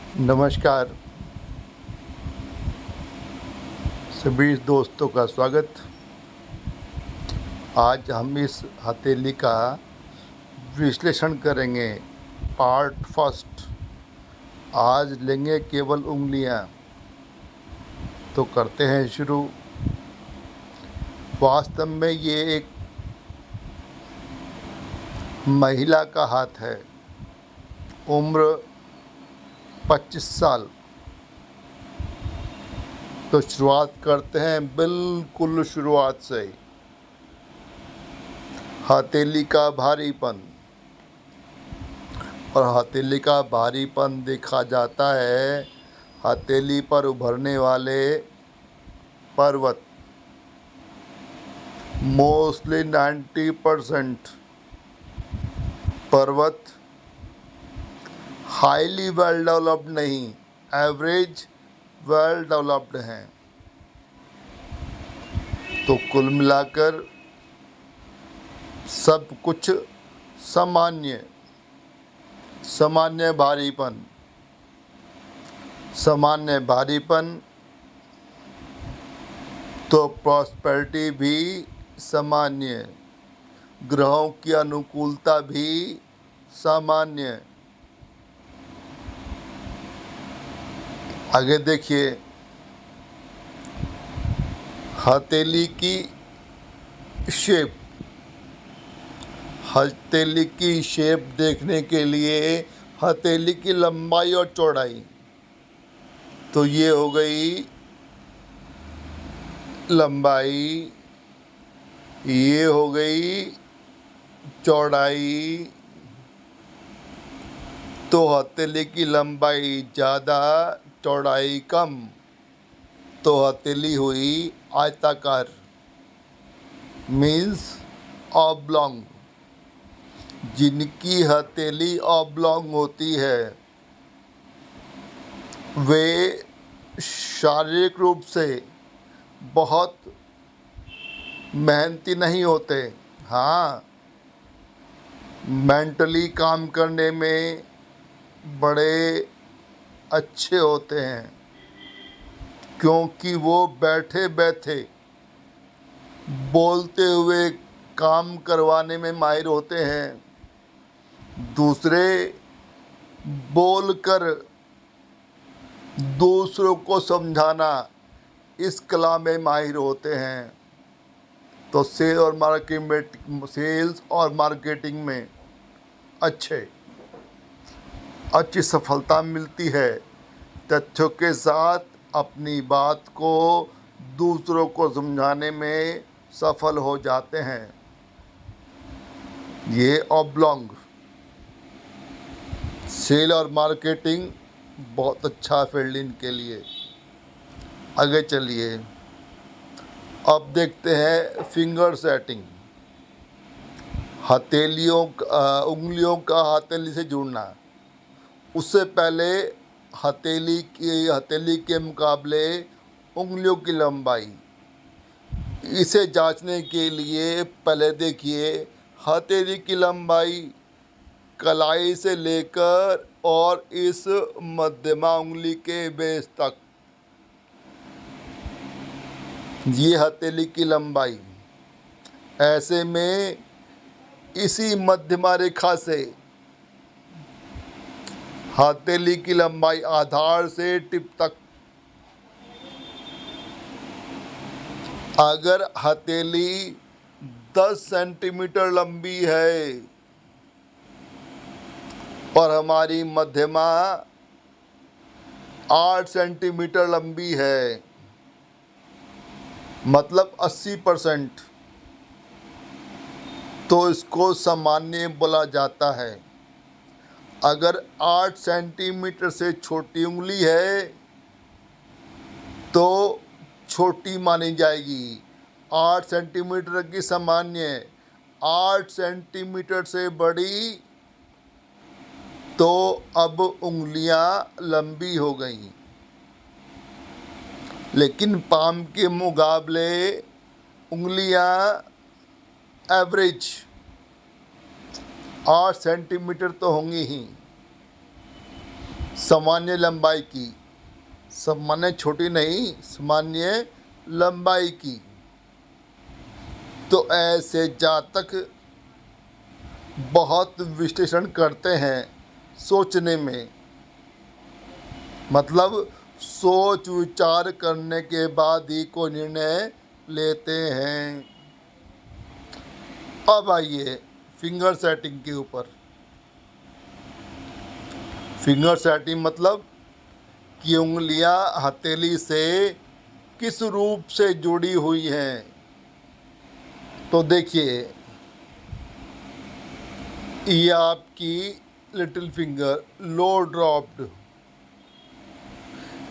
नमस्कार सभी दोस्तों का स्वागत। आज हम इस हथेली का विश्लेषण करेंगे। Part first. आज लेंगे केवल उंगलियां। तो करते हैं शुरू। वास्तव में ये एक महिला का हाथ है। उम्र 25 साल। तो शुरुआत करते हैं बिल्कुल शुरुआत से ही। हथेली का भारीपन। और हथेली का भारीपन देखा जाता है हथेली पर उभरने वाले पर्वत। मोस्टली 90% पर्वत हाईली वेल डेवलप्ड नहीं, एवरेज वेल डेवलप्ड हैं। तो कुल मिलाकर सब कुछ सामान्य सामान्य भारीपन। सामान्य भारीपन तो प्रॉस्पेरिटी भी सामान्य, ग्रहों की अनुकूलता भी सामान्य। आगे देखिए, हथेली की शेप। हथेली की शेप देखने के लिए हथेली की लंबाई और चौड़ाई। तो ये हो गई लंबाई, ये हो गई चौड़ाई। तो हथेली की लंबाई ज़्यादा, चौड़ाई कम। तो हथेली हुई आयताकार, मीन्स ऑब्लॉन्ग। जिनकी हथेली ऑब्लॉन्ग होती है वे शारीरिक रूप से बहुत मेहनती नहीं होते। हाँ, मेंटली काम करने में बड़े अच्छे होते हैं, क्योंकि वो बैठे बैठे बोलते हुए काम करवाने में माहिर होते हैं। दूसरे बोलकर दूसरों को समझाना, इस कला में माहिर होते हैं। तो सेल्स और मार्केटिंग में अच्छी सफलता मिलती है। तथ्यों के साथ अपनी बात को दूसरों को समझाने में सफल हो जाते हैं। ये ऑब्लॉन्ग सेल और मार्केटिंग बहुत अच्छा फील्ड इनके लिए। आगे चलिए, अब देखते हैं फिंगर सेटिंग। उंगलियों का हथेली से जुड़ना। उससे पहले हथेली के मुकाबले उंगलियों की लंबाई, इसे जांचने के लिए पहले देखिए हथेली की लंबाई कलाई से लेकर और इस मध्यमा उंगली के बेस तक। ये हथेली की लंबाई। ऐसे में इसी मध्यमा रेखा से हथेली की लंबाई आधार से टिप तक। अगर हथेली 10 सेंटीमीटर लंबी है और हमारी मध्यमा 8 सेंटीमीटर लंबी है, मतलब 80%, तो इसको सामान्य बोला जाता है। अगर 8 सेंटीमीटर से छोटी उंगली है तो छोटी मानी जाएगी। 8 सेंटीमीटर की सामान्य, 8 सेंटीमीटर से बड़ी तो अब उंगलियां लंबी हो गई। लेकिन पाम के मुकाबले उंगलियां एवरेज 8 सेंटीमीटर तो होंगी ही। सामान्य लंबाई की, सामान्य छोटी नहीं, सामान्य लंबाई की। तो ऐसे जातक बहुत विश्लेषण करते हैं सोचने में, मतलब सोच विचार करने के बाद ही कोई निर्णय लेते हैं। अब आइए फिंगर सेटिंग के ऊपर। फिंगर सेटिंग मतलब कि उंगलियां हथेली से किस रूप से जुड़ी हुई हैं। तो देखिए, ये आपकी लिटिल फिंगर लो ड्रॉप्ड,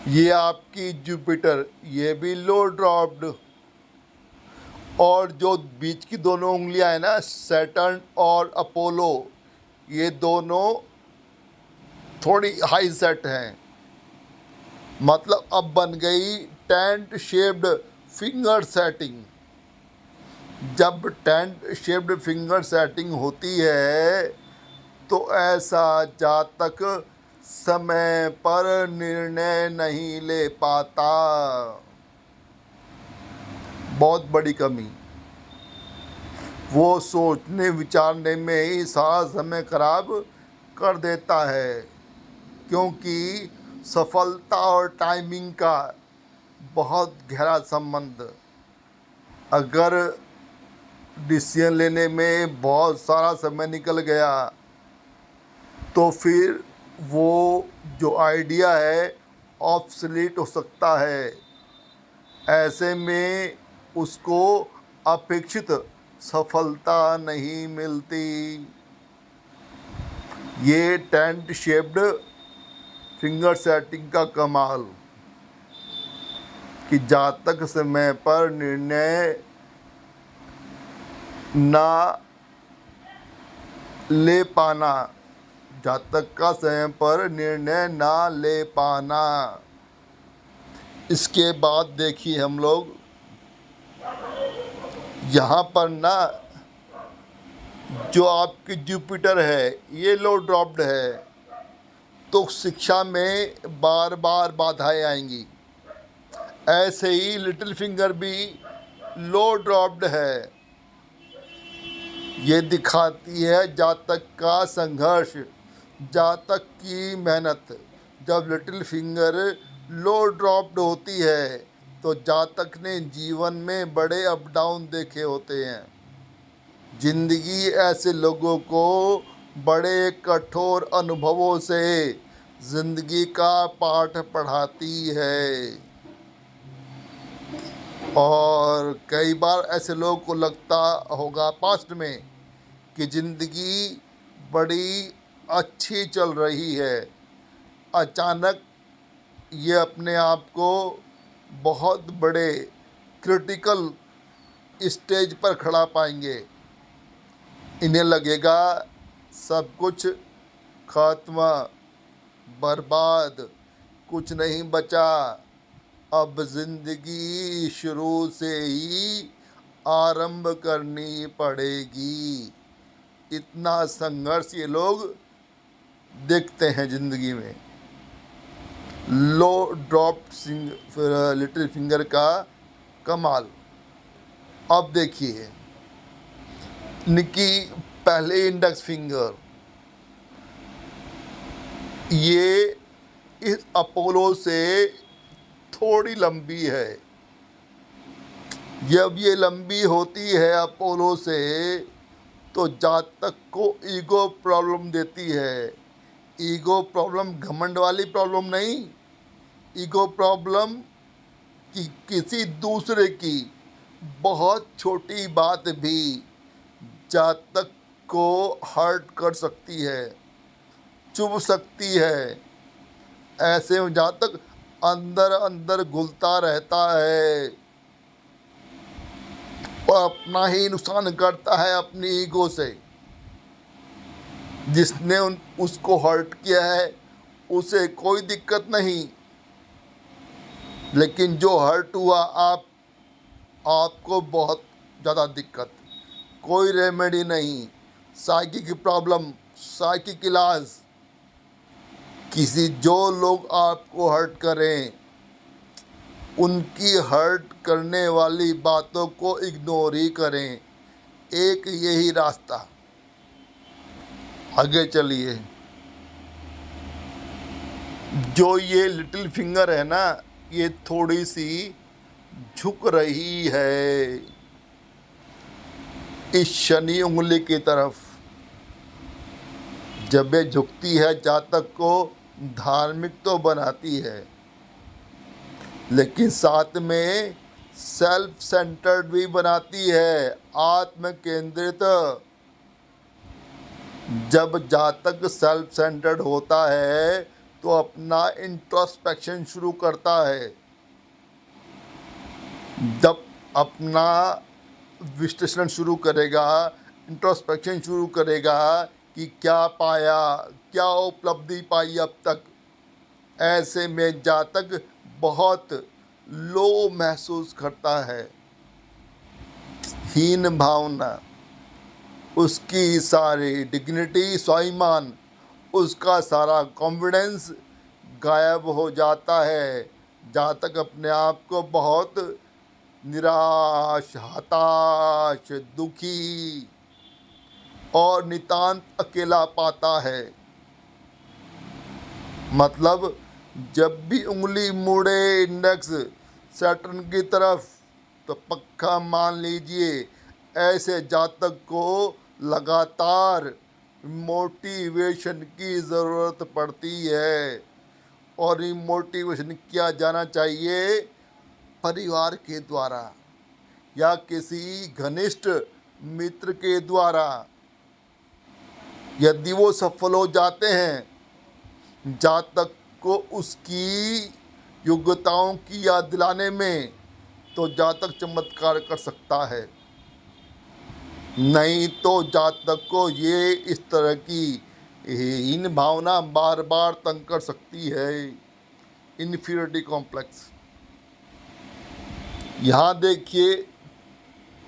ये आपकी जुपिटर, ये भी लो ड्रॉप्ड, और जो बीच की दोनों उंगलियां हैं ना, सैटर्न और अपोलो, ये दोनों थोड़ी हाई सेट हैं। मतलब अब बन गई टेंट शेप्ड फिंगर सेटिंग। जब टेंट शेप्ड फिंगर सेटिंग होती है तो ऐसा जातक समय पर निर्णय नहीं ले पाता। बहुत बड़ी कमी। वो सोचने विचारने में ही सारा समय खराब कर देता है, क्योंकि सफलता और टाइमिंग का बहुत गहरा संबंध। अगर डिसीजन लेने में बहुत सारा समय निकल गया तो फिर वो जो आइडिया है ऑब्सलीट हो सकता है। ऐसे में उसको अपेक्षित सफलता नहीं मिलती। ये टेंट शेप्ड फिंगर सेटिंग का कमाल कि जातक समय पर निर्णय ना ले पाना, जातक का समय पर निर्णय ना ले पाना। इसके बाद देखिए हम लोग यहाँ पर ना, जो आपकी जुपिटर है ये लो ड्रॉप्ड है, तो शिक्षा में बार बार बाधाएं आएंगी। ऐसे ही लिटिल फिंगर भी लो ड्रॉप्ड है। ये दिखाती है जातक का संघर्ष, जातक की मेहनत। जब लिटिल फिंगर लो ड्रॉप्ड होती है तो जातक ने जीवन में बड़े अप डाउन देखे होते हैं। जिंदगी ऐसे लोगों को बड़े कठोर अनुभवों से जिंदगी का पाठ पढ़ाती है। और कई बार ऐसे लोगों को लगता होगा पास्ट में कि ज़िंदगी बड़ी अच्छी चल रही है, अचानक ये अपने आप को बहुत बड़े क्रिटिकल स्टेज पर खड़ा पाएंगे। इन्हें लगेगा सब कुछ खात्मा, बर्बाद, कुछ नहीं बचा, अब ज़िंदगी शुरू से ही आरंभ करनी पड़ेगी। इतना संघर्ष ये लोग देखते हैं ज़िंदगी में। लो ड्रॉप लिटिल फिंगर का कमाल। अब देखिए निकी पहले इंडेक्स फिंगर, ये इस अपोलो से थोड़ी लंबी है। जब ये लंबी होती है अपोलो से तो जातक को ईगो प्रॉब्लम देती है। ईगो प्रॉब्लम घमंड वाली प्रॉब्लम नहीं, ईगो प्रॉब्लम कि किसी दूसरे की बहुत छोटी बात भी जातक को हर्ट कर सकती है, चुभ सकती है। ऐसे में जातक अंदर अंदर घुलता रहता है और अपना ही नुकसान करता है अपनी ईगो से। जिसने उसको हर्ट किया है उसे कोई दिक्कत नहीं, लेकिन जो हर्ट हुआ आपको बहुत ज़्यादा दिक्कत। कोई रेमेडी नहीं, साइकिक प्रॉब्लम, साइकिक इलाज। किसी जो लोग आपको हर्ट करें उनकी हर्ट करने वाली बातों को इग्नोर ही करें। एक यही रास्ता। आगे चलिए। जो ये लिटिल फिंगर है ना, ये थोड़ी सी झुक रही है इस शनि उंगली की तरफ। जब ये झुकती है जातक को धार्मिक तो बनाती है, लेकिन साथ में सेल्फ सेंटर्ड भी बनाती है, आत्म केंद्रित। जब जातक सेल्फ सेंटर्ड होता है तो अपना इंट्रोस्पेक्शन शुरू करता है। जब अपना विश्लेषण शुरू करेगा, इंट्रोस्पेक्शन शुरू करेगा कि क्या पाया, क्या उपलब्धि पाई अब तक, ऐसे में जातक बहुत लो महसूस करता है। हीन भावना, उसकी सारी डिग्निटी, स्वाभिमान, उसका सारा कॉन्फिडेंस गायब हो जाता है। जातक अपने आप को बहुत निराश, हताश, दुखी और नितांत अकेला पाता है। मतलब जब भी उंगली मुड़े इंडेक्स सैटर्न की तरफ, तो पक्का मान लीजिए ऐसे जातक को लगातार मोटिवेशन की ज़रूरत पड़ती है। और ये मोटिवेशन किया जाना चाहिए परिवार के द्वारा या किसी घनिष्ठ मित्र के द्वारा। यदि वो सफल हो जाते हैं, जातक को उसकी योग्यताओं की याद दिलाने में, तो जातक चमत्कार कर सकता है। नहीं तो जातक को ये इस तरह की हीन भावना बार बार तंग कर सकती है। Inferiority complex. यहाँ देखिए,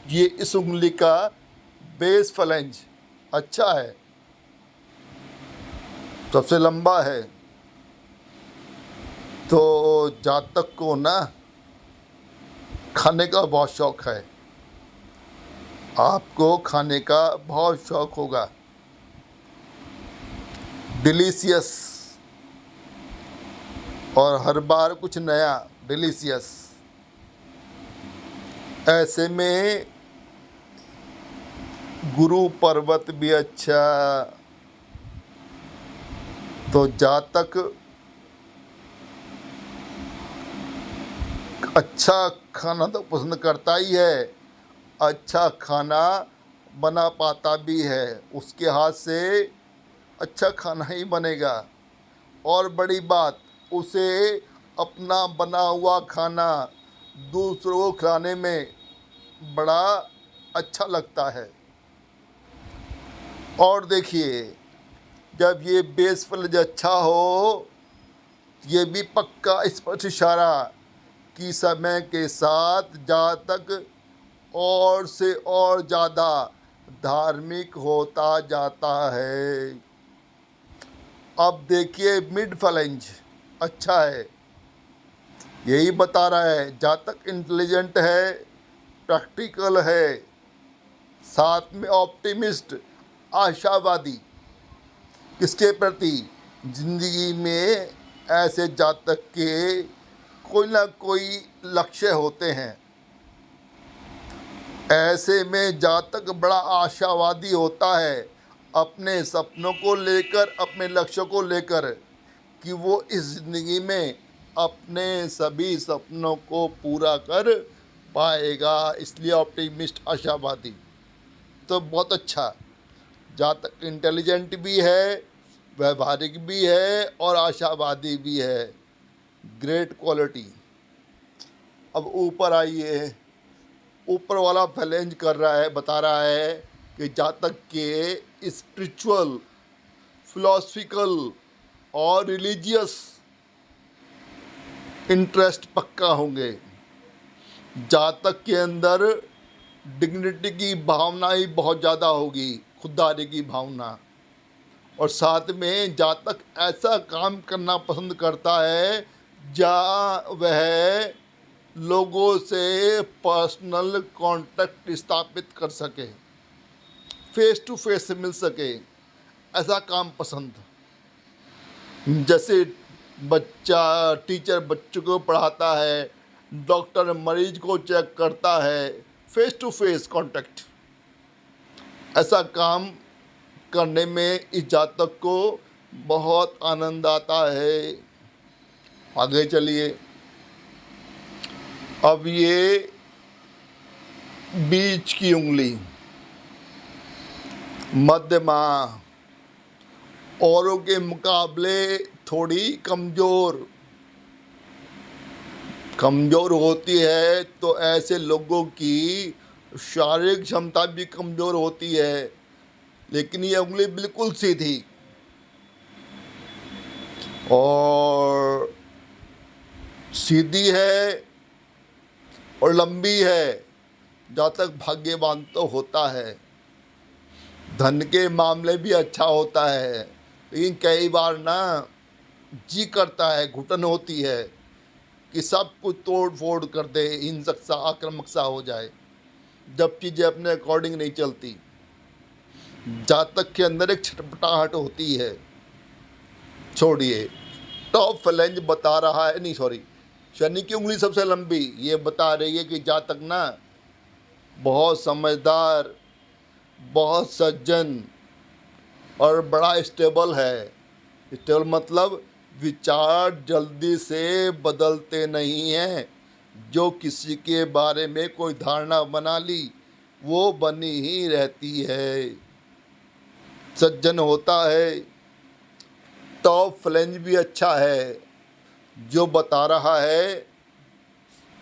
ये इस उंगली का बेस फलेंज अच्छा है, सबसे लंबा है। तो जातक को ना खाने का बहुत शौक है। आपको खाने का बहुत शौक होगा, डिलीशियस, और हर बार कुछ नया डिलीशियस। ऐसे में गुरु पर्वत भी अच्छा। तो जातक अच्छा खाना तो पसंद करता ही है, अच्छा खाना बना पाता भी है। उसके हाथ से अच्छा खाना ही बनेगा। और बड़ी बात, उसे अपना बना हुआ खाना दूसरों को खिलाने में बड़ा अच्छा लगता है। और देखिए, जब ये बेस फलज अच्छा हो, ये भी पक्का स्पष्ट इशारा कि समय के साथ जातक और से और ज़्यादा धार्मिक होता जाता है। अब देखिए, मिड फलेंज अच्छा है, यही बता रहा है जातक इंटेलिजेंट है, प्रैक्टिकल है, साथ में ऑप्टिमिस्ट, आशावादी। किसके प्रति? जिंदगी में ऐसे जातक के कोई ना कोई लक्ष्य होते हैं। ऐसे में जातक बड़ा आशावादी होता है अपने सपनों को लेकर, अपने लक्ष्यों को लेकर, कि वो इस ज़िंदगी में अपने सभी सपनों को पूरा कर पाएगा। इसलिए ऑप्टिमिस्ट, आशावादी। तो बहुत अच्छा, जातक इंटेलिजेंट भी है, व्यवहारिक भी है और आशावादी भी है। Great quality. अब ऊपर आइए। ऊपर वाला फैलेंज कर रहा है, बता रहा है कि जातक के स्पिरिचुअल, फिलॉसफिकल और रिलीजियस इंटरेस्ट पक्का होंगे। जातक के अंदर डिग्निटी की भावना ही बहुत ज़्यादा होगी, खुददारी की भावना। और साथ में जातक ऐसा काम करना पसंद करता है जहाँ वह लोगों से पर्सनल कांटेक्ट स्थापित कर सके, फेस टू फेस से मिल सके, ऐसा काम पसंद। जैसे टीचर बच्चों को पढ़ाता है, डॉक्टर मरीज को चेक करता है, फेस टू फेस कांटेक्ट, ऐसा काम करने में इस जातक को बहुत आनंद आता है। आगे चलिए, अब ये बीच की उंगली मध्यमा, औरों के मुकाबले थोड़ी कमजोर होती है, तो ऐसे लोगों की शारीरिक क्षमता भी कमजोर होती है। लेकिन ये उंगली बिल्कुल सीधी और सीधी है और लंबी है, जहाँ तक भाग्यवान तो होता है। धन के मामले भी अच्छा होता है, लेकिन कई बार ना जी करता है, घुटन होती है कि सब कुछ तोड़ फोड़ कर दे, हिंसक सा आक्रामक सा हो जाए, जब चीज़ें अपने अकॉर्डिंग नहीं चलती। जातक के अंदर एक छटपटाहट होती है। छोड़िए, टॉप फ्लैंज बता रहा है, नहीं सॉरी, शनि की उंगली सबसे लंबी ये बता रही है कि जातक ना बहुत समझदार, बहुत सज्जन और बड़ा स्टेबल है। स्टेबल मतलब विचार जल्दी से बदलते नहीं हैं। जो किसी के बारे में कोई धारणा बना ली वो बनी ही रहती है। सज्जन होता है। टॉप फ्लैंज भी अच्छा है, जो बता रहा है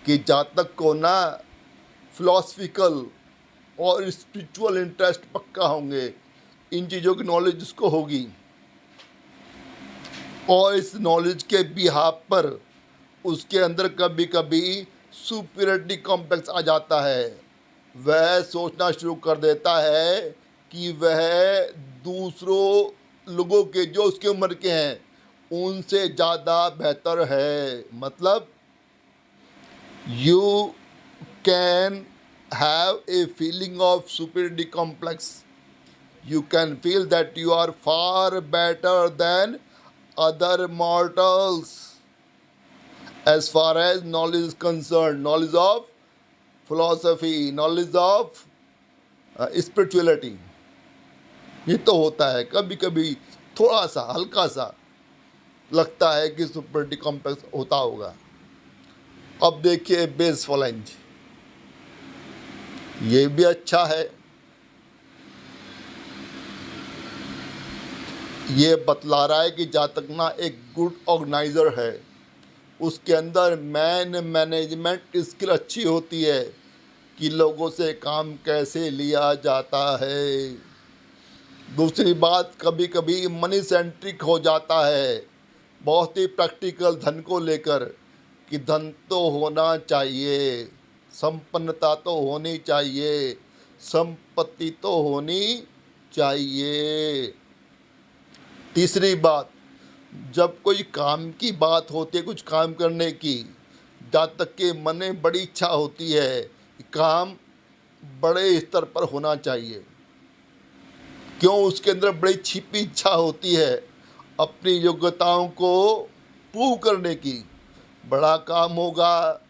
कि जातक को ना फिलॉसफिकल और स्पिरिचुअल इंटरेस्ट पक्का होंगे। इन चीज़ों की नॉलेज उसको होगी और इस नॉलेज के बिहाफ पर उसके अंदर कभी कभी सुपीरियरिटी कॉम्प्लेक्स आ जाता है। वह सोचना शुरू कर देता है कि वह दूसरों लोगों के जो उसकी उम्र के हैं उनसे ज़्यादा बेहतर है। मतलब you can have a feeling of superiority complex. You can feel that you are far better than other mortals as far as knowledge is concerned, knowledge of philosophy, knowledge of spirituality। ये तो होता है, कभी कभी थोड़ा सा हल्का सा लगता है कि सुपीरियरिटी कॉम्प्लेक्स होता होगा। अब देखिए बेस फ्लैंज, ये भी अच्छा है। ये बतला रहा है कि जातक ना एक गुड ऑर्गेनाइजर है, उसके अंदर मैनेजमेंट स्किल अच्छी होती है कि लोगों से काम कैसे लिया जाता है। दूसरी बात, कभी कभी मनी सेंट्रिक हो जाता है, बहुत ही प्रैक्टिकल धन को लेकर कि धन तो होना चाहिए, संपन्नता तो होनी चाहिए, संपत्ति तो होनी चाहिए। तीसरी बात, जब कोई काम की बात होती है, कुछ काम करने की, जातक के मन में बड़ी इच्छा होती है कि काम बड़े स्तर पर होना चाहिए। क्यों? उसके अंदर बड़ी छिपी इच्छा होती है अपनी योग्यताओं को प्रूव करने की। बड़ा काम होगा,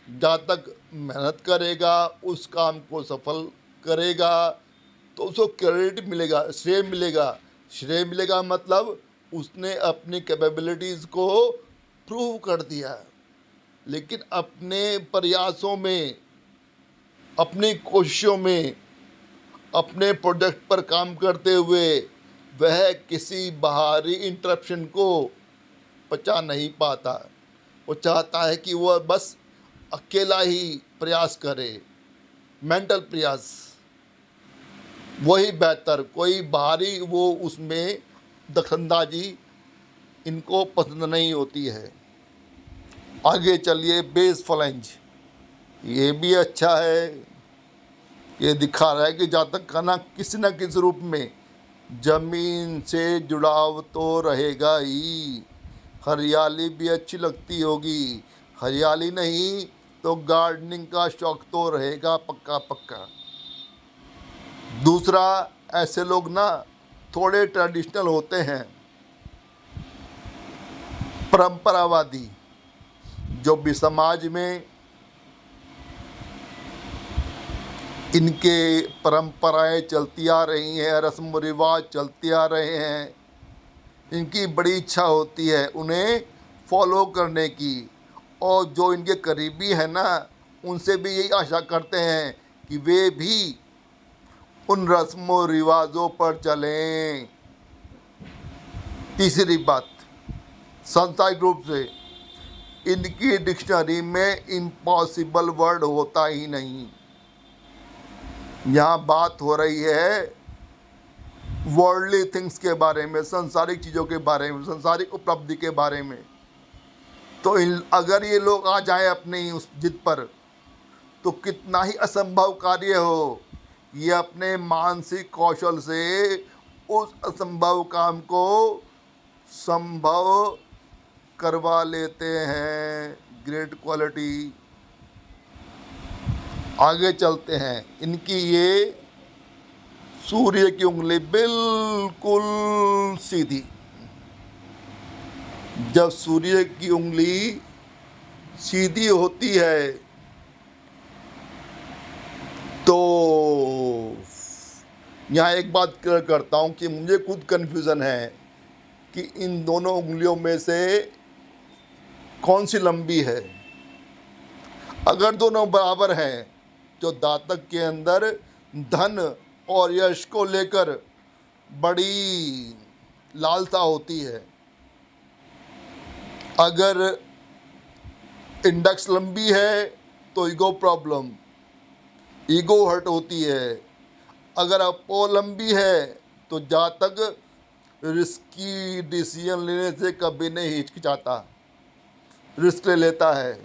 जातक मेहनत करेगा, उस काम को सफल करेगा तो उसको क्रेडिट मिलेगा, श्रेय मिलेगा। श्रेय मिलेगा मतलब उसने अपनी कैपेबिलिटीज़ को प्रूव कर दिया। लेकिन अपने प्रयासों में, अपनी कोशिशों में, अपने प्रोजेक्ट पर काम करते हुए वह किसी बाहरी इंटरप्शन को पचा नहीं पाता। वो चाहता है कि वह बस अकेला ही प्रयास करे, मेंटल प्रयास, वही बेहतर, कोई बाहरी वो उसमें दखलंदाजी इनको पसंद नहीं होती है। आगे चलिए बेस फ्लैंज, ये भी अच्छा है। ये दिखा रहा है कि जातक का ना किसी रूप में जमीन से जुड़ाव तो रहेगा ही। हरियाली भी अच्छी लगती होगी, हरियाली नहीं तो गार्डनिंग का शौक तो रहेगा पक्का पक्का। दूसरा, ऐसे लोग ना थोड़े ट्रेडिशनल होते हैं, परंपरावादी, जो भी समाज में इनके परंपराएं चलती आ रही हैं, रस्म रिवाज चलते आ रहे हैं, इनकी बड़ी इच्छा होती है उन्हें फॉलो करने की। और जो इनके करीबी है ना, उनसे भी यही आशा करते हैं कि वे भी उन रस्मों रिवाजों पर चलें। तीसरी बात, सांसारिक रूप से इनकी डिक्शनरी में इम्पॉसिबल वर्ड होता ही नहीं। यहाँ बात हो रही है वर्ल्डली थिंग्स के बारे में, सांसारिक चीज़ों के बारे में, सांसारिक उपलब्धि के बारे में। तो अगर ये लोग आ जाएं अपनी उस जिद पर, तो कितना ही असंभव कार्य हो, ये अपने मानसिक कौशल से उस असंभव काम को संभव करवा लेते हैं। Great quality. आगे चलते हैं। इनकी ये सूर्य की उंगली बिल्कुल सीधी। जब सूर्य की उंगली सीधी होती है तो यहाँ एक बात क्लियर करता हूँ कि मुझे खुद कन्फ्यूज़न है कि इन दोनों उंगलियों में से कौन सी लंबी है। अगर दोनों बराबर हैं तो जातक के अंदर धन और यश को लेकर बड़ी लालसा होती है। अगर इंडेक्स लंबी है तो ईगो प्रॉब्लम, ईगो हर्ट होती है। अगर अप्पो लंबी है तो जातक रिस्की डिसीजन लेने से कभी नहीं हिचकिचाता, रिस्क ले लेता है।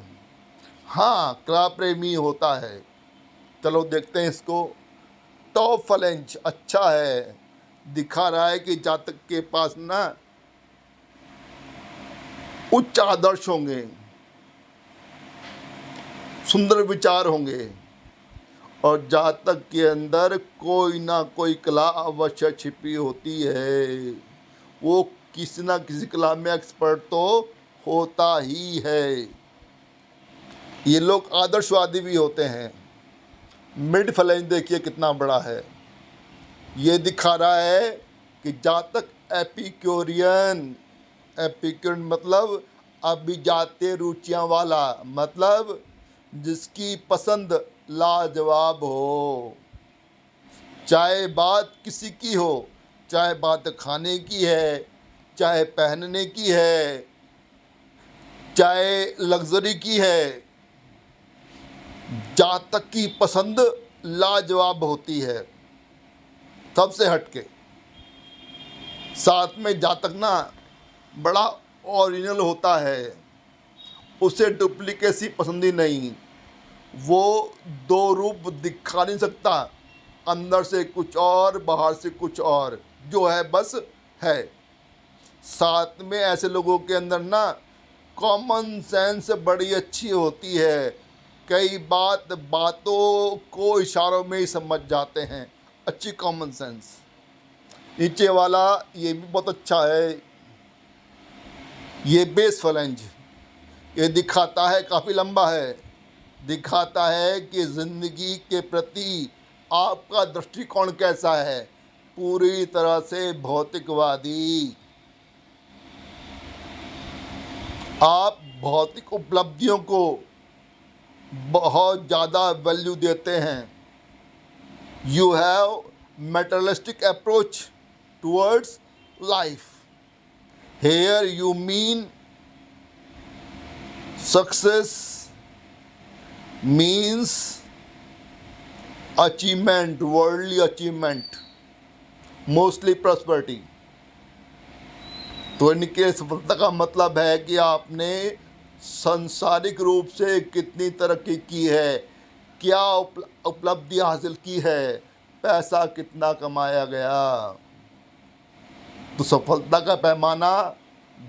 हाँ, कला प्रेमी होता है। चलो देखते हैं इसको। टॉप फलेंज अच्छा है, दिखा रहा है कि जातक के पास ना उच्च आदर्श होंगे, सुंदर विचार होंगे, और जातक के अंदर कोई ना कोई कला अवश्य छिपी होती है। वो किसी ना किसी कला में एक्सपर्ट तो होता ही है। ये लोग आदर्शवादी भी होते हैं। मिड फ्लेंज देखिए कितना बड़ा है। ये दिखा रहा है कि जातक एपिक्यूरियन, एपिक्यूरियन मतलब अभिजात्य रुचियां वाला, मतलब जिसकी पसंद लाजवाब हो। चाहे बात किसी की हो, चाहे बात खाने की है, चाहे पहनने की है, चाहे लग्जरी की है, जातक की पसंद लाजवाब होती है, सबसे हटके। साथ में जातक ना बड़ा ओरिजिनल होता है, उसे डुप्लीकेसी पसंद ही नहीं। वो दो रूप दिखा नहीं सकता, अंदर से कुछ और बाहर से कुछ और, जो है बस है। साथ में ऐसे लोगों के अंदर ना कॉमन सेंस बड़ी अच्छी होती है। कई बातों को इशारों में ही समझ जाते हैं। अच्छी कॉमन सेंस। नीचे वाला ये भी बहुत अच्छा है। ये बेस फ्लेंज, ये दिखाता है, काफ़ी लंबा है, दिखाता है कि ज़िंदगी के प्रति आपका दृष्टिकोण कैसा है। पूरी तरह से भौतिकवादी। आप भौतिक उपलब्धियों को बहुत ज़्यादा वैल्यू देते हैं। You have materialistic approach towards life. Here you mean success means achievement, worldly achievement, mostly prosperity. तो इनके सफलता का मतलब है कि आपने सांसारिक रूप से कितनी तरक्की की है, क्या उपलब्धि हासिल की है, पैसा कितना कमाया गया। तो सफलता का पैमाना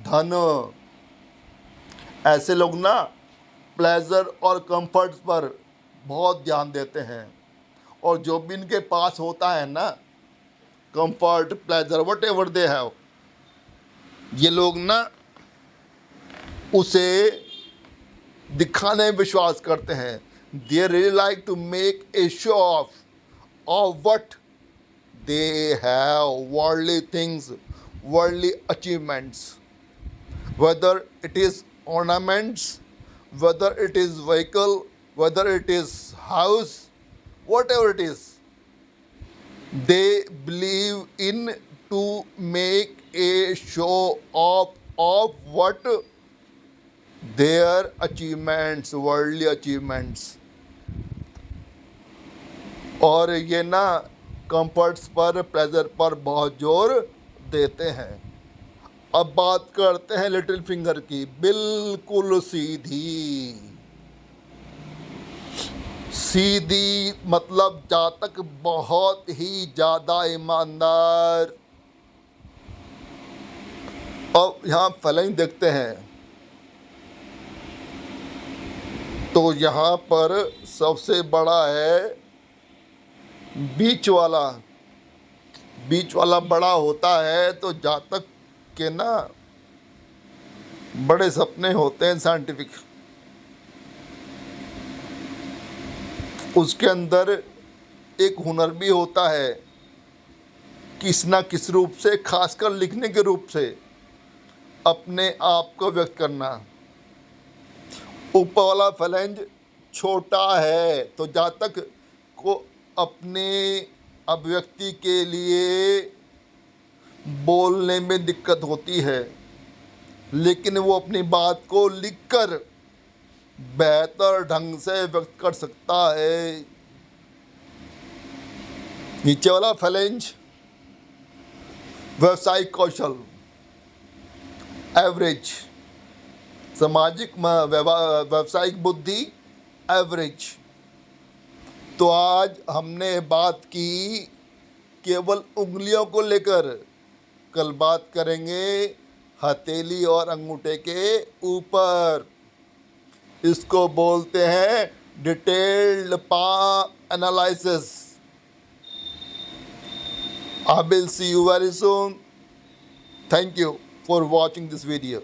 धन। ऐसे लोग ना प्लेजर और कंफर्ट्स पर बहुत ध्यान देते हैं, और जो भी इनके पास होता है ना, comfort, pleasure, whatever they have, ये लोग ना उसे दिखाने में विश्वास करते हैं। They really like to make a show off what they have, worldly things, worldly achievements, whether it is ornaments, whether it is vehicle, whether it is house, whatever it is, they believe in to make a show of what their achievements, worldly achievements। और ये ना comforts पर, pleasure पर बहुत जोर देते हैं। अब बात करते हैं लिटिल फिंगर की, बिल्कुल सीधी। सीधी मतलब जातक बहुत ही ज्यादा ईमानदार। अब यहाँ फलंग देखते हैं, तो यहाँ पर सबसे बड़ा है बीच वाला। बीच वाला बड़ा होता है तो जातक के ना बड़े सपने होते हैं साइंटिफिक। उसके अंदर एक हुनर भी होता है, किस ना किस रूप से, खासकर लिखने के रूप से अपने आप को व्यक्त करना। ऊपर वाला फ्लैंज छोटा है तो जातक को अपने अभिव्यक्ति के लिए बोलने में दिक्कत होती है, लेकिन वो अपनी बात को लिखकर बेहतर ढंग से व्यक्त कर सकता है। नीचे वाला फ्लैंज व्यवसायिक कौशल, एवरेज। सामाजिक व्यवसायिक बुद्धि, एवरेज। तो आज हमने बात की केवल उंगलियों को लेकर, कल बात करेंगे हथेली और अंगूठे के ऊपर। इसको बोलते हैं detailed palm analysis. I will see you very soon. Thank you for watching this video.